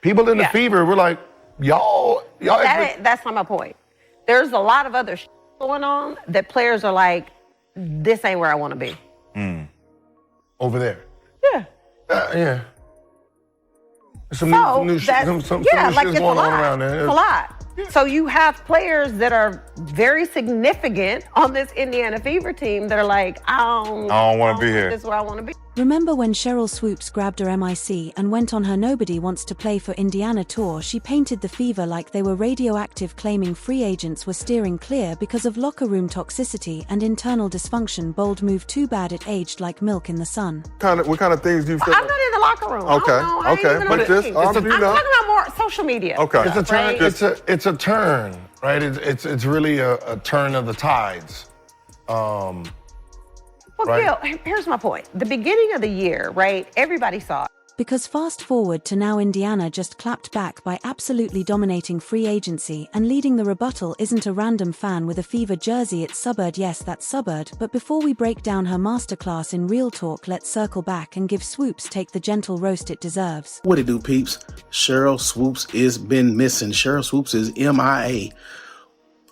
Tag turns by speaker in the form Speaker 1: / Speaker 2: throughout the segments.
Speaker 1: People in the Fever were like, y'all.
Speaker 2: That's not my point. There's a lot of other going on that players are like, this ain't where I want to be.
Speaker 1: Over there.
Speaker 2: Yeah.
Speaker 1: Yeah. Some
Speaker 2: So
Speaker 1: new shit going
Speaker 2: it's
Speaker 1: on around there.
Speaker 2: It's a lot. So you have players that are very significant on this Indiana Fever team that are like, I don't
Speaker 1: want to be here.
Speaker 2: This is where I want to be.
Speaker 3: Remember when Sheryl Swoopes grabbed her MIC and went on her Nobody Wants to Play for Indiana tour? She painted the Fever like they were radioactive, claiming free agents were steering clear because of locker room toxicity and internal dysfunction. Bold move, too bad it aged like milk in the sun.
Speaker 1: What kind of things do you feel?
Speaker 2: I'm not in the locker room.
Speaker 1: Okay.
Speaker 2: But
Speaker 1: this,
Speaker 2: I'm talking about more social media.
Speaker 1: Okay. It's a turn.
Speaker 2: Right?
Speaker 1: It's a turn, right? It's really a turn of the tides.
Speaker 2: Well,
Speaker 1: right.
Speaker 2: Gil, here's my point. The beginning of the year, right, everybody saw it.
Speaker 3: Because fast forward to now, Indiana just clapped back by absolutely dominating free agency, and leading the rebuttal isn't a random fan with a Fever jersey, it's Subbird. Yes, that's Subbird. But before we break down her masterclass in real talk, let's circle back and give Swoopes take the gentle roast it deserves.
Speaker 4: What it do, peeps? Sheryl Swoopes is been missing. Sheryl Swoopes is MIA.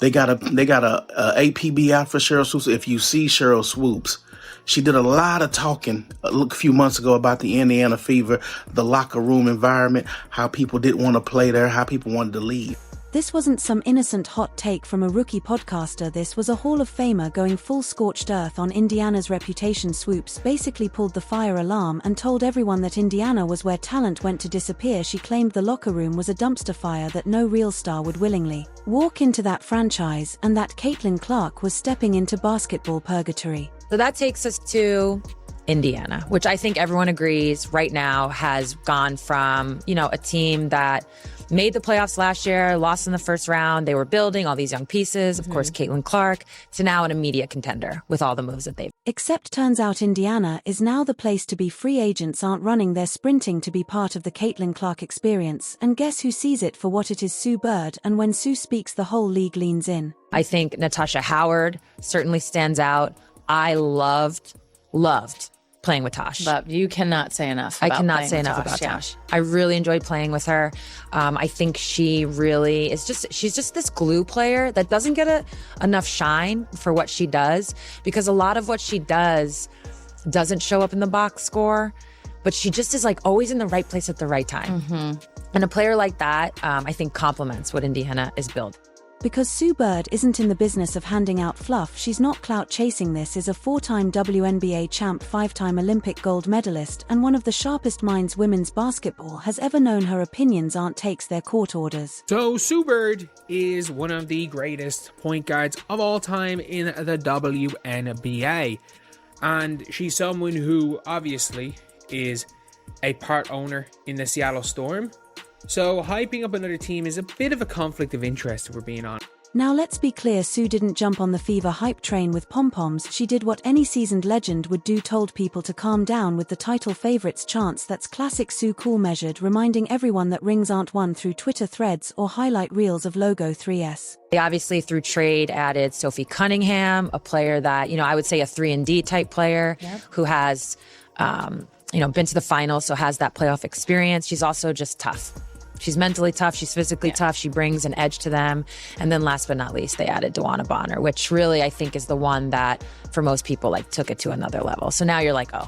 Speaker 4: They got a APB out for Sheryl Swoopes. If you see Sheryl Swoopes, she did a lot of talking a few months ago about the Indiana Fever, the locker room environment, how people didn't want to play there, how people wanted to leave.
Speaker 3: This wasn't some innocent hot take from a rookie podcaster. This was a Hall of Famer going full scorched earth on Indiana's reputation. Swoopes basically pulled the fire alarm and told everyone that Indiana was where talent went to disappear. She claimed the locker room was a dumpster fire that no real star would willingly walk into that franchise, and that Caitlin Clark was stepping into basketball purgatory.
Speaker 5: So that takes us to Indiana, which I think everyone agrees right now has gone from, a team that made the playoffs last year, lost in the first round. They were building all these young pieces, of course, Caitlin Clark, to now an immediate contender with all the moves that they've.
Speaker 3: Except turns out Indiana is now the place to be. Free agents aren't running, they're sprinting to be part of the Caitlin Clark experience. And guess who sees it for what it is? Sue Bird. And when Sue speaks, the whole league leans in.
Speaker 5: I think Natasha Howard certainly stands out. I loved playing with Tosh.
Speaker 6: But you cannot say enough about
Speaker 5: Tosh. I really enjoyed playing with her. I think she really is she's just this glue player that doesn't get enough shine for what she does, because a lot of what she does doesn't show up in the box score, but she just is like always in the right place at the right time. And a player like that, I think complements what Indiana is built.
Speaker 3: Because Sue Bird isn't in the business of handing out fluff, she's not clout chasing. This is a 4-time WNBA champ, 5-time Olympic gold medalist, and one of the sharpest minds women's basketball has ever known. Her opinions aren't takes, they're court orders.
Speaker 7: So Sue Bird is one of the greatest point guards of all time in the WNBA. And she's someone who obviously is a part owner in the Seattle Storm. So hyping up another team is a bit of a conflict of interest, if we're being honest.
Speaker 3: Now let's be clear, Sue didn't jump on the Fever hype train with pom-poms. She did what any seasoned legend would do, told people to calm down with the title favorites chants. That's classic Sue, cool measured, reminding everyone that rings aren't won through Twitter threads or highlight reels of logo 3S.
Speaker 5: They obviously through trade added Sophie Cunningham, a player that, I would say a 3-and-D type player who has, been to the finals, so has that playoff experience. She's also just tough. She's mentally tough. She's physically tough. She brings an edge to them. And then last but not least, they added Dewana Bonner, which really I think is the one that for most people took it to another level. So now you're like, oh,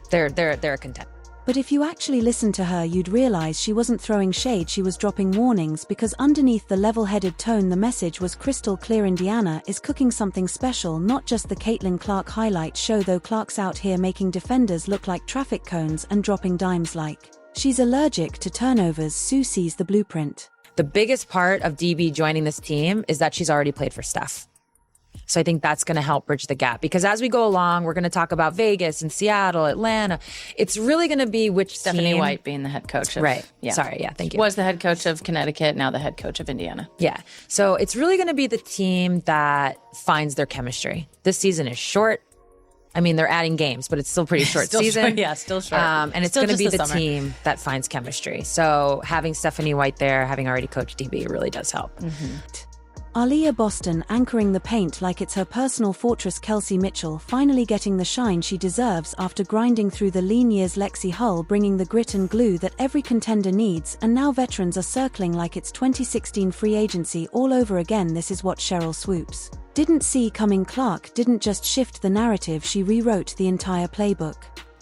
Speaker 5: they're a contender.
Speaker 3: But if you actually listened to her, you'd realize she wasn't throwing shade, she was dropping warnings, because underneath the level-headed tone, the message was crystal clear. Indiana is cooking something special, not just the Caitlin Clark highlight show, though. Clark's out here making defenders look like traffic cones and dropping dimes like she's allergic to turnovers. Sue sees the blueprint.
Speaker 5: The biggest part of DB joining this team is that she's already played for Steph. So I think that's going to help bridge the gap, because as we go along, we're going to talk about Vegas and Seattle, Atlanta. It's really going to be which
Speaker 6: Stephanie
Speaker 5: team.
Speaker 6: White being the head coach of,
Speaker 5: right. Yeah. Sorry. Yeah. Thank you.
Speaker 6: Was the head coach of Connecticut, now the head coach of Indiana.
Speaker 5: Yeah. So it's really going to be the team that finds their chemistry. This season is short. I mean, they're adding games, but it's still pretty short season.
Speaker 6: Still short.
Speaker 5: And it's going to be the team that finds chemistry. So having Stephanie White there, having already coached DB, really does help.
Speaker 3: Aaliyah Boston anchoring the paint like it's her personal fortress. Kelsey Mitchell finally getting the shine she deserves after grinding through the lean years. Lexi Hull bringing the grit and glue that every contender needs, and now veterans are circling like it's 2016 free agency all over again. This is what Sheryl Swoopes didn't see coming. Clark didn't just shift the narrative, she rewrote the entire playbook.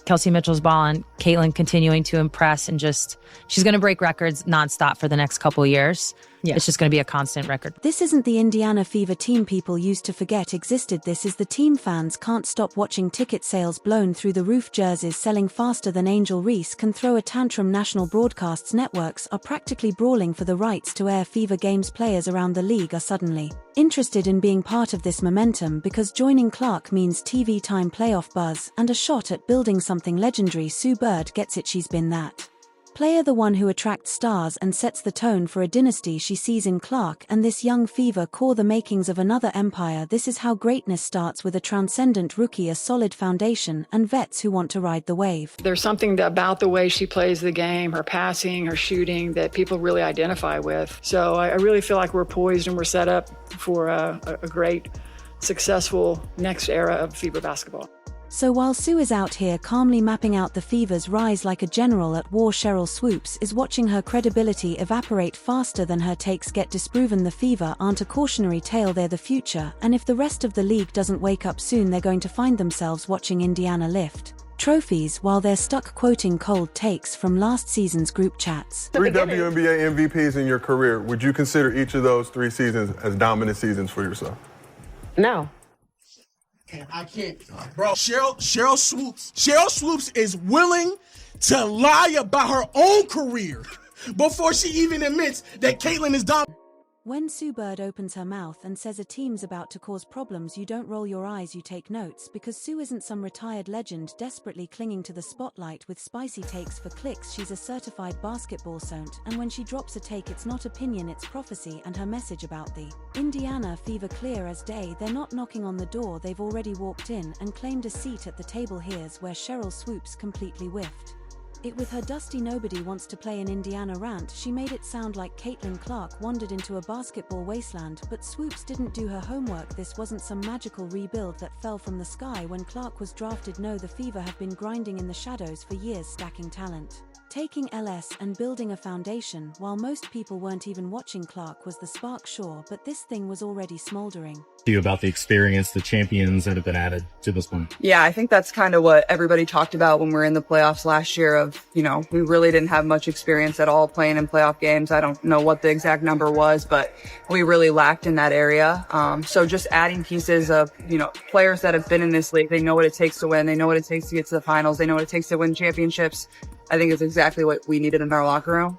Speaker 5: Kelsey Mitchell's balling, Caitlin continuing to impress, and she's going to break records nonstop for the next couple of years. Yeah. It's just going to be a constant record.
Speaker 3: This isn't the Indiana Fever team people used to forget existed. This is the team fans can't stop watching. Ticket sales blown through the roof, jerseys selling faster than Angel Reese can throw a tantrum. National broadcasts networks are practically brawling for the rights to air Fever games. Players around the league are suddenly interested in being part of this momentum because joining Clark means TV time, playoff buzz, and a shot at building something legendary. Sue Bird gets it, she's been that player, the one who attracts stars and sets the tone for a dynasty. She sees in Clark and this young Fever core the makings of another empire. This is how greatness starts, with a transcendent rookie, a solid foundation, and vets who want to ride the wave.
Speaker 8: There's something about the way she plays the game, her passing, her shooting, that people really identify with. So I really feel like we're poised and we're set up for a great, successful next era of Fever basketball.
Speaker 3: So while Sue is out here calmly mapping out the Fever's rise like a general at war, Sheryl Swoopes is watching her credibility evaporate faster than her takes get disproven. The Fever aren't a cautionary tale, they're the future, and if the rest of the league doesn't wake up soon, they're going to find themselves watching Indiana lift trophies while they're stuck quoting cold takes from last season's group chats.
Speaker 9: 3 WNBA MVPs in your career. Would you consider each of those 3 seasons as dominant seasons for yourself?
Speaker 2: No.
Speaker 10: I can't, bro. Sheryl Swoopes is willing to lie about her own career before she even admits that Caitlin is dominant.
Speaker 3: When Sue Bird opens her mouth and says a team's about to cause problems, you don't roll your eyes, you take notes, because Sue isn't some retired legend desperately clinging to the spotlight with spicy takes for clicks. She's a certified basketball saint, and when she drops a take, it's not opinion, it's prophecy. And her message about the Indiana Fever clear as day. They're not knocking on the door, they've already walked in and claimed a seat at the table. Here's where Sheryl Swoopes completely whiffed it with her dusty nobody wants to play in Indiana rant. She made it sound like Caitlin Clark wandered into a basketball wasteland, but Swoopes didn't do her homework. This wasn't some magical rebuild that fell from the sky when Clark was drafted. No, the Fever have been grinding in the shadows for years, stacking talent, taking LS and building a foundation. While most people weren't even watching, Clark was the spark, sure, but this thing was already smoldering.
Speaker 11: About the experience, the champions that have been added to this one.
Speaker 12: Yeah, I think that's kind of what everybody talked about when we were in the playoffs last year of, we really didn't have much experience at all playing in playoff games. I don't know what the exact number was, but we really lacked in that area. So just adding pieces of, players that have been in this league, they know what it takes to win. They know what it takes to get to the finals. They know what it takes to win championships. I think it's exactly what we needed in our locker room.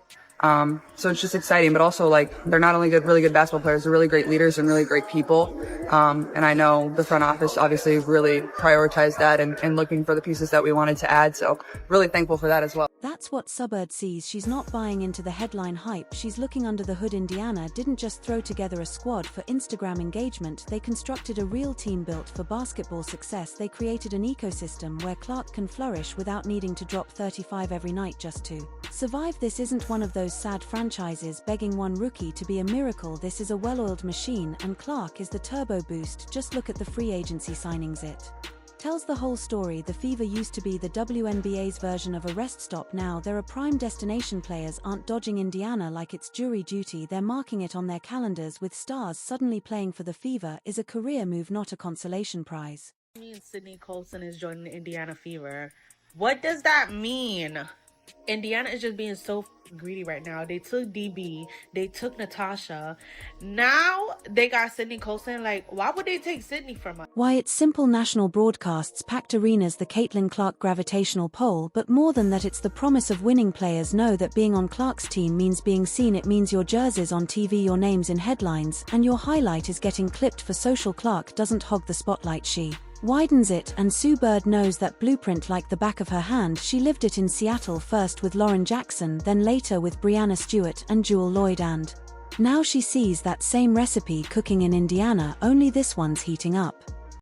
Speaker 12: So it's just exciting, but also they're not only really good basketball players, they're really great leaders and really great people. And I know the front office obviously really prioritized that and looking for the pieces that we wanted to add. So really thankful for that as well.
Speaker 3: That's what Subbird sees. She's not buying into the headline hype. She's looking under the hood. Indiana didn't just throw together a squad for Instagram engagement. They constructed a real team built for basketball success. They created an ecosystem where Clark can flourish without needing to drop 35 every night just to survive. This isn't one of those sad franchises begging one rookie to be a miracle. This is a well-oiled machine, and Clark is the turbo boost. Just look at the free agency signings. It tells the whole story. The Fever used to be the WNBA's version of a rest stop. Now they're a prime destination. Players aren't dodging Indiana like it's jury duty. They're marking it on their calendars. With stars suddenly playing for the Fever is a career move, not a consolation prize.
Speaker 13: Sydney Colson is joining the Indiana Fever. What does that mean? Indiana is just being so greedy right now. They took DB, they took Natasha, now they got Sydney Colson. Why would they take Sydney from us?
Speaker 3: Why, it's simple. National broadcasts, packed arenas, the Caitlin Clark gravitational pull, but more than that, it's the promise of winning. Players know that being on Clark's team means being seen. It means your jersey's on TV, your name's in headlines, and your highlight is getting clipped for social. Clark doesn't hog the spotlight, she widens it, and Sue Bird knows that blueprint like the back of her hand. She lived it in Seattle, first with Lauren Jackson, then later with Breanna Stewart and Jewel Lloyd, and now she sees that same recipe cooking in Indiana, only this one's heating up.